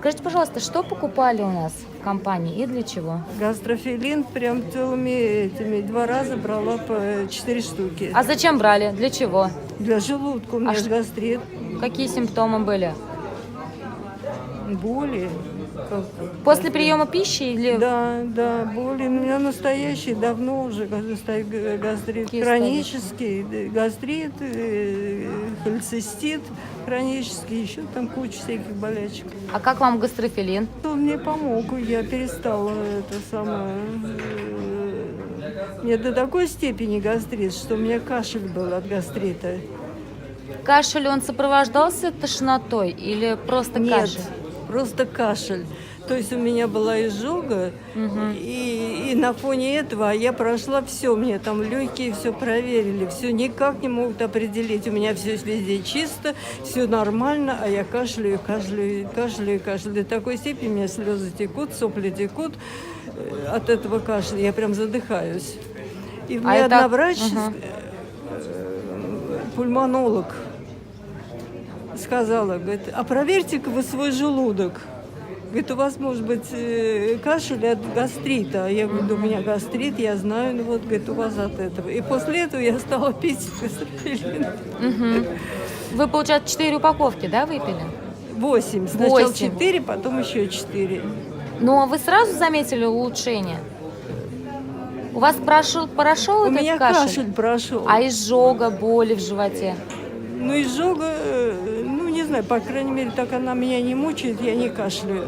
Скажите, пожалуйста, что покупали у нас в компании и для чего? Гастрофилин прям целыми этими 2 раза брала по 4 штуки. А зачем брали? Для чего? Для желудка у меня же гастрит, Какие симптомы были? боли. После приема пищи или... Да, боли. У меня настоящий, давно уже стоит гастрит. Какие Хронический гастрит, холецистит хронический, еще там куча всяких болячек. А как вам гастрофилин? Он мне помог, я перестала это самое... Мне до такой степени гастрит, что у меня кашель был от гастрита. Кашель, он сопровождался тошнотой или просто Нет, кашель? просто кашель. То есть у меня была изжога, и на фоне этого я прошла все, мне там легкие все проверили, все никак не могут определить. У меня все везде чисто, все нормально, а я кашляю. До такой степени у меня слезы текут, сопли текут от этого кашля, я прям задыхаюсь. И у меня одна врач, пульмонолог, сказала, говорит, а проверьте-ка вы свой желудок. Говорит, у вас может быть кашель от гастрита. Я говорю, да у меня гастрит, я знаю, ну вот, говорит, у вас от этого. И после этого я стала пить гастрофилин. Вы, получается, 4 упаковки, да, выпили? 8. Сначала 8. 4, потом еще 4. Но вы сразу заметили улучшение? У вас прошел У этот меня кашель прошел. А изжога, боли в животе? Ну, изжога, ну, не знаю, по крайней мере, так она меня не мучает, я не кашляю.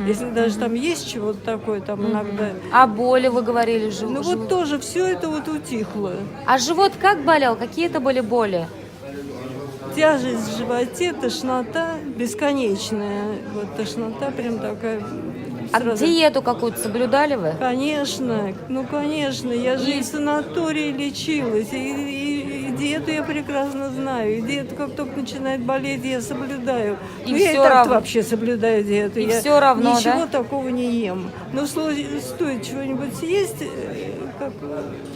Если даже там есть чего-то такое, там иногда... А боли, вы говорили, в животе? Ну, вот тоже все это вот утихло. А живот как болел? Какие это были боли? Тяжесть в животе, тошнота бесконечная. Вот тошнота прям такая... А диету какую-то соблюдали вы? Конечно, конечно. Я же и в санатории лечилась, и диету я прекрасно знаю. И диету, как только начинает болеть, я соблюдаю. И я и всё так равно. вообще соблюдаю диету. И Я всё равно, ничего да? такого не ем. Но стоит чего-нибудь съесть, как...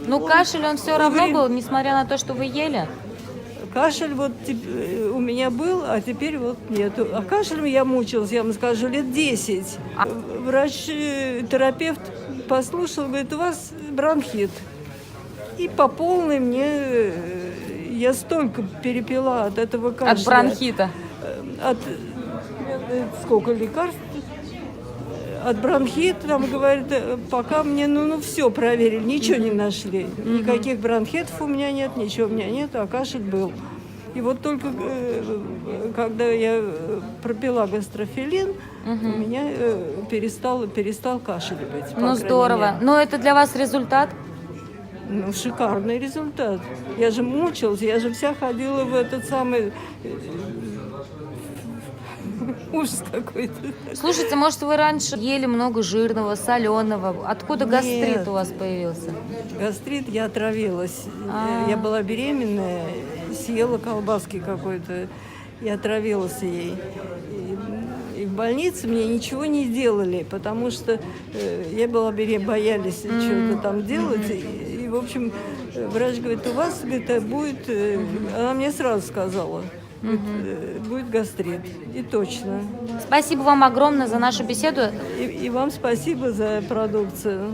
Ну, кашель, он все равно говорит- был, несмотря на то, что вы ели? Кашель вот у меня был, а теперь вот нету. А кашлем я мучилась, я вам скажу, лет 10. Врач-терапевт послушал, говорит, у вас бронхит. И по полной мне, я столько перепила от этого кашля. От бронхита? От сколько лекарств? От бронхита, там, говорит, пока мне, ну все проверили, ничего не нашли. Никаких бронхитов у меня нет, ничего у меня нет, а кашель был. И вот только когда я пропила гастрофилин, у меня перестал кашель быть. по Ну, крайней здорово. мере. Но это для вас результат? Ну, шикарный результат. Я же мучилась, я же вся ходила в этот самый... Ужас какой-то. Слушайте, может, вы раньше ели много жирного, соленого? Откуда гастрит Нет. у вас появился? Гастрит, я отравилась. Я была беременная, съела колбаски какой-то и отравилась ей. И в больнице мне ничего не делали, потому что я была беременна, боялись что-то там делать. И, в общем, врач говорит, у вас, говорит, будет... Она мне сразу сказала, будет гастрит. И точно. Спасибо вам огромное за нашу беседу. И вам спасибо за продукцию.